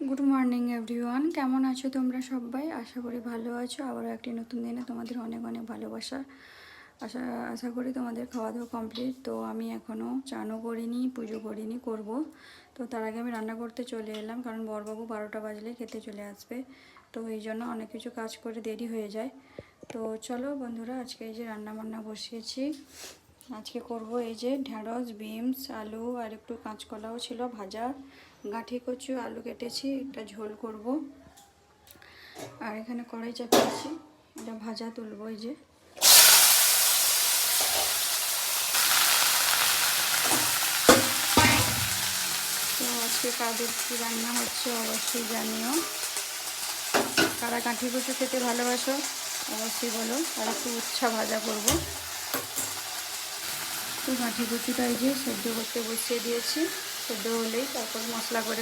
Good morning everyone, কেমন আছো তোমরা সবাই? আশা করি ভালো আছো। আবারও একটি নতুন দিনে তোমাদের অনেক অনেক ভালোবাসা। আশা করি তোমাদের খাওয়া দাওয়া কমপ্লিট। তো আমি এখনও চানও করিনি, পুজো করিনি, করব। তো তার আগে আমি রান্না করতে চলে এলাম, কারণ বড়বাবু 12টা বাজলে খেতে চলে আসবে। তো এই জন্য অনেক কিছু কাজ করে দেরি হয়ে যায়। তো চলো বন্ধুরা, আজকে এই যে রান্না বান্না বসিয়েছি। আজকে করব এই যে ঢ্যাঁড়স, বিনস, আলু আর একটু কাঁচকলাও ছিল ভাজা, গাঁঠি কচু, আলু কেটেছি, একটা ঝোল করব। আর এখানে কড়াই চাপিয়েছি, এটা ভাজা তুলবো। এই যে তো আজকে কাদের কী রান্না হচ্ছে অবশ্যই জানিও। কারা গাঁঠি কচু খেতে ভালোবাসো অবশ্যই বলো। আর একটু উচ্ছা ভাজা করব। তো গাঁঠি কচুটা এই যে সেদ্ধ করতে বসিয়ে দিয়েছি, সেদ্ধ হলেই তারপর মশলা করে